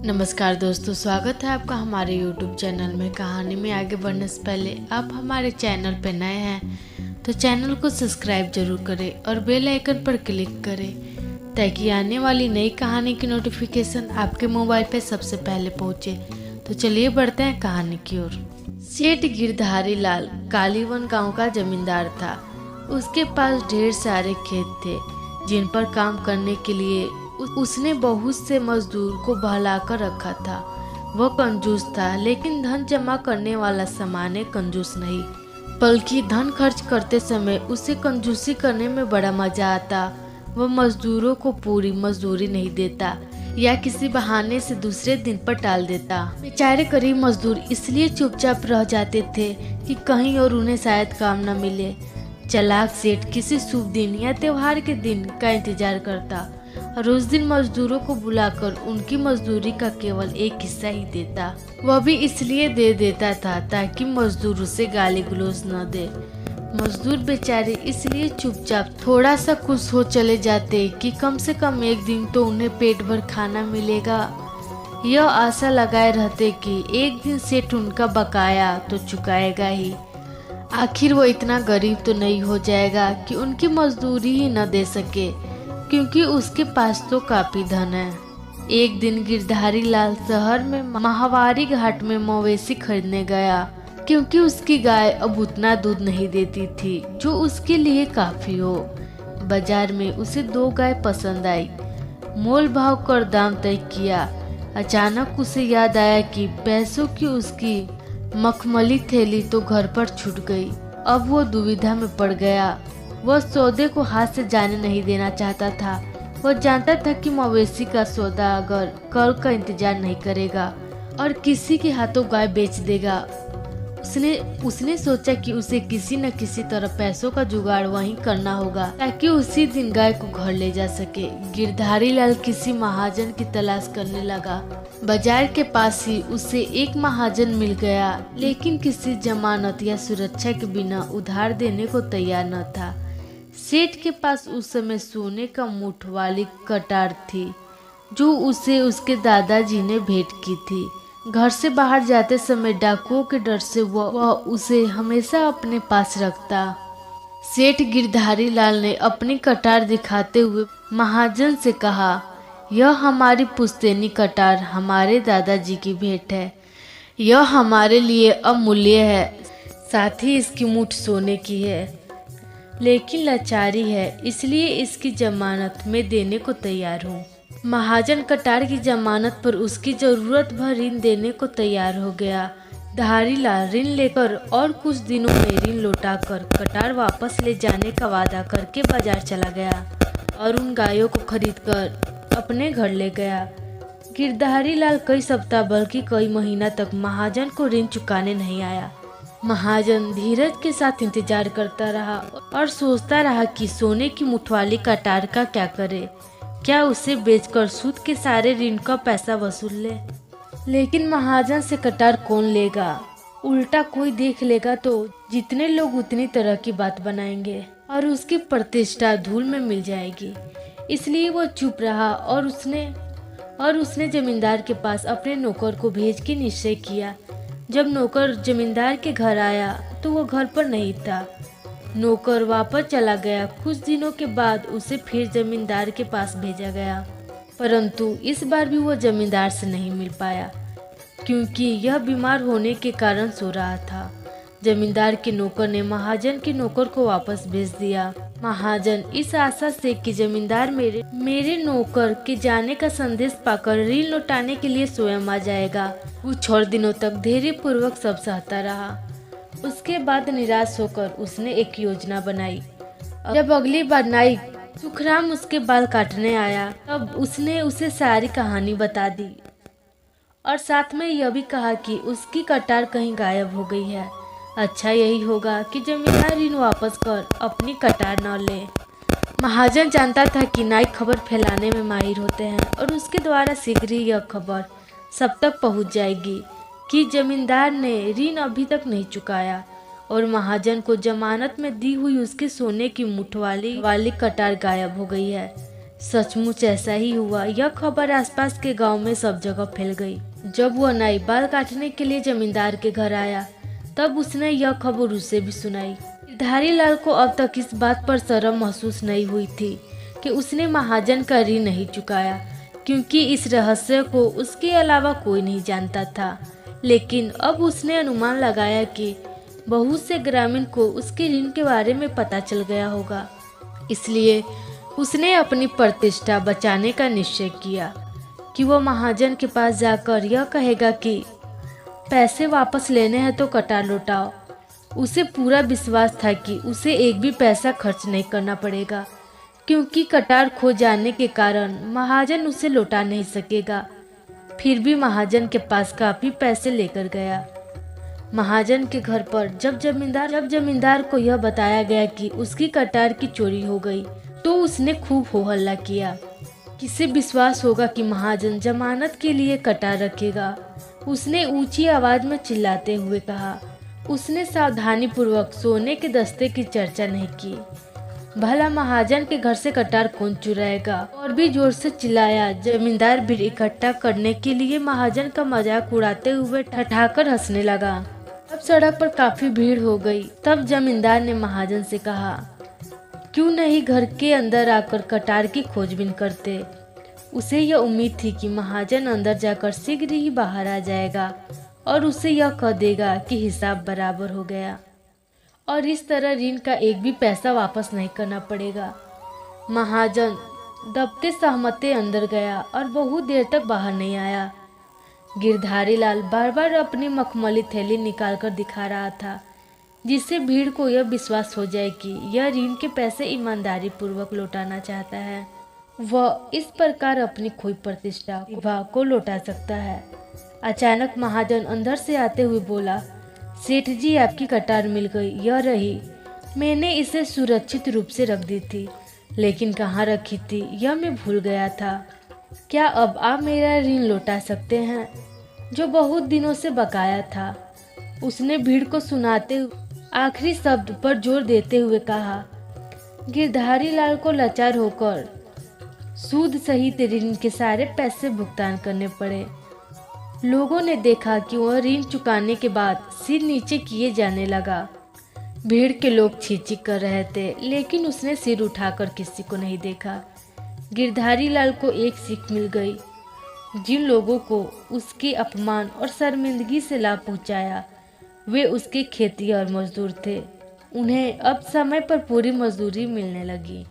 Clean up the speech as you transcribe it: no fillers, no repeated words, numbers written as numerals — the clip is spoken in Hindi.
नमस्कार दोस्तों, स्वागत है आपका हमारे YouTube चैनल में। कहानी में आगे बढ़ने से पहले आप हमारे चैनल पर नए हैं तो चैनल को सब्सक्राइब जरूर करें और बेल आइकन पर क्लिक करें ताकि आने वाली नई कहानी की नोटिफिकेशन आपके मोबाइल पर सबसे पहले पहुंचे। तो चलिए बढ़ते हैं कहानी की ओर। सेठ गिरधारी लाल कालीवन गांव का जमींदार था। उसके पास ढेर सारे खेत थे जिन पर काम करने के लिए उसने बहुत से मजदूर को बहलाकर रखा था। वह कंजूस था, लेकिन धन जमा करने वाला सामान्य कंजूस नहीं, बल्कि धन खर्च करते समय उसे कंजूसी करने में बड़ा मजा आता। वह मजदूरों को पूरी मजदूरी नहीं देता या किसी बहाने से दूसरे दिन पर टाल देता। बेचारे गरीब मजदूर इसलिए चुपचाप रह जाते थे कि कहीं और उन्हें शायद काम न मिले। चालाक सेठ किसी शुभ दिन या त्योहार के दिन का इंतजार करता और उस दिन मजदूरों को बुलाकर उनकी मजदूरी का केवल एक हिस्सा ही देता। वह भी इसलिए दे देता था ताकि मजदूर उसे गाली गलौज न दे। मजदूर बेचारे इसलिए चुपचाप थोड़ा सा खुश हो चले जाते कि कम से कम एक दिन तो उन्हें पेट भर खाना मिलेगा। यह आशा लगाए रहते कि एक दिन सेठ उनका बकाया तो चुकाएगा ही। आखिर वो इतना गरीब तो नहीं हो जाएगा कि उनकी मजदूरी ही न दे सके, क्योंकि उसके पास तो काफी धन है। एक दिन गिरधारी लाल शहर में माहवारी घाट में मवेशी खरीदने गया, क्योंकि उसकी गाय अब उतना दूध नहीं देती थी जो उसके लिए काफी हो। बाजार में उसे 2 गाय पसंद आई। मोल भाव कर दाम तय किया। अचानक उसे याद आया कि पैसों की उसकी मखमली थैली तो घर पर छूट गई। अब वो दुविधा में पड़ गया। वह सौदे को हाथ से जाने नहीं देना चाहता था। वह जानता था कि मवेशी का सौदा अगर कल का इंतजार नहीं करेगा और किसी के हाथों गाय बेच देगा। उसने सोचा कि उसे किसी न किसी तरह पैसों का जुगाड़ वहीं करना होगा ताकि उसी दिन गाय को घर ले जा सके। गिरधारी लाल किसी महाजन की तलाश करने लगा। बाजार के पास ही उसे एक महाजन मिल गया, लेकिन किसी जमानत या सुरक्षा के बिना उधार देने को तैयार न था। सेठ के पास उस समय सोने का मुठ वाली कटार थी जो उसे उसके दादाजी ने भेंट की थी। घर से बाहर जाते समय डाकुओं के डर से वह उसे हमेशा अपने पास रखता। सेठ गिरधारी लाल ने अपनी कटार दिखाते हुए महाजन से कहा, यह हमारी पुश्तैनी कटार हमारे दादाजी की भेंट है। यह हमारे लिए अमूल्य है, साथ ही इसकी मुठ सोने की है, लेकिन लाचारी है, इसलिए इसकी जमानत मैं देने को तैयार हूँ। महाजन कटार की जमानत पर उसकी जरूरत भर ऋण देने को तैयार हो गया। धारी लाल ऋण लेकर और कुछ दिनों में ऋण लौटाकर कटार वापस ले जाने का वादा करके बाजार चला गया और उन गायों को खरीदकर अपने घर ले गया। गिरधारी लाल कई सप्ताह बल्कि कई महीना तक महाजन को ऋण चुकाने नहीं आया। महाजन धीरज के साथ इंतजार करता रहा और सोचता रहा कि सोने की मुठवाली कटार का क्या करे। क्या उसे बेचकर सूद के सारे ऋण का पैसा वसूल ले? लेकिन महाजन से कटार कौन लेगा? उल्टा कोई देख लेगा तो जितने लोग उतनी तरह की बात बनाएंगे और उसकी प्रतिष्ठा धूल में मिल जाएगी। इसलिए वो चुप रहा और उसने जमींदार के पास अपने नौकर को भेज के निश्चय किया। जब नौकर जमींदार के घर आया तो वो घर पर नहीं था। नौकर वापस चला गया। कुछ दिनों के बाद उसे फिर जमींदार के पास भेजा गया, परंतु इस बार भी वो जमींदार से नहीं मिल पाया, क्योंकि यह बीमार होने के कारण सो रहा था। जमींदार के नौकर ने महाजन के नौकर को वापस भेज दिया। महाजन इस आशा से कि जमींदार मेरे नौकर के जाने का संदेश पाकर ऋण लौटाने के लिए स्वयं आ जाएगा, कुछ और दिनों तक धैर्य पूर्वक सब सहता रहा। उसके बाद निराश होकर उसने एक योजना बनाई। जब अगली बार नाई सुखराम उसके बाल काटने आया तब उसने उसे सारी कहानी बता दी और साथ में यह भी कहा कि उसकी कटार कहीं गायब हो गई है। अच्छा यही होगा कि जमींदार ऋण वापस कर अपनी कटार न ले। महाजन जानता था कि नाई खबर फैलाने में माहिर होते हैं और उसके द्वारा शीघ्र ही यह खबर सब तक पहुंच जाएगी कि जमींदार ने ऋण अभी तक नहीं चुकाया और महाजन को जमानत में दी हुई उसके सोने की मुठ वाली कटार गायब हो गई है। सचमुच ऐसा ही हुआ। यह खबर आसपास के गांव में सब जगह फैल गई। जब वह नाई बाल काटने के लिए जमींदार के घर आया तब उसने यह खबर उसे भी सुनाई। गिरधारी लाल को अब तक इस बात पर शर्म महसूस नहीं हुई थी कि उसने महाजन का ऋण नहीं चुकाया, क्योंकि इस रहस्य को उसके अलावा कोई नहीं जानता था। लेकिन अब उसने अनुमान लगाया कि बहुत से ग्रामीण को उसके ऋण के बारे में पता चल गया होगा। इसलिए उसने अपनी प्रतिष्ठा बचाने का निश्चय किया कि वह महाजन के पास जाकर यह कहेगा कि पैसे वापस लेने हैं तो कटार लौटाओ। उसे पूरा विश्वास था कि उसे एक भी पैसा खर्च नहीं करना पड़ेगा, क्योंकि कटार खो जाने के कारण महाजन उसे लौटा नहीं सकेगा। फिर भी महाजन के पास काफी पैसे लेकर गया। महाजन के घर पर जब जमींदार को यह बताया गया कि उसकी कटार की चोरी हो गई तो उसने खूब हो हल्ला किया। किसे विश्वास होगा कि महाजन जमानत के लिए कटार रखेगा। उसने ऊंची आवाज में चिल्लाते हुए कहा। उसने सावधानी पूर्वक सोने के दस्ते की चर्चा नहीं की। भला महाजन के घर से कटार कौन चुराएगा? और भी जोर से चिल्लाया। जमींदार भीड़ इकट्ठा करने के लिए महाजन का मजाक उड़ाते हुए ठठाकर हंसने लगा। अब सड़क पर काफी भीड़ हो गई। तब जमींदार ने महाजन से कहा, क्यों नहीं घर के अंदर आकर कटार की खोजबीन करते। उसे यह उम्मीद थी कि महाजन अंदर जाकर शीघ्र ही बाहर आ जाएगा और उसे यह कह देगा कि हिसाब बराबर हो गया और इस तरह ऋण का एक भी पैसा वापस नहीं करना पड़ेगा। महाजन दबते सहमते अंदर गया और बहुत देर तक बाहर नहीं आया। गिरधारी लाल बार बार अपनी मखमली थैली निकालकर दिखा रहा था, जिससे भीड़ को यह विश्वास हो जाए कि यह ऋण के पैसे ईमानदारी पूर्वक लौटाना चाहता है। वह इस प्रकार अपनी खोई प्रतिष्ठा विवाह को लौटा सकता है। अचानक महाजन अंदर से आते हुए बोला, सेठ जी, आपकी कटार मिल गई। यह रही। मैंने इसे सुरक्षित रूप से रख दी थी, लेकिन कहाँ रखी थी यह मैं भूल गया था। क्या अब आप मेरा ऋण लौटा सकते हैं, जो बहुत दिनों से बकाया था? उसने भीड़ को सुनाते हुए आखिरी शब्द पर जोर देते हुए कहा। गिरधारी लाल को लाचार होकर सूद सहित ऋण के सारे पैसे भुगतान करने पड़े। लोगों ने देखा कि वह ऋण चुकाने के बाद सिर नीचे किए जाने लगा। भीड़ के लोग छींक कर रहे थे, लेकिन उसने सिर उठाकर किसी को नहीं देखा। गिरधारी लाल को एक सीख मिल गई। जिन लोगों को उसके अपमान और शर्मिंदगी से लाभ पहुंचाया, वे उसके खेती और मजदूर थे। उन्हें अब समय पर पूरी मजदूरी मिलने लगी।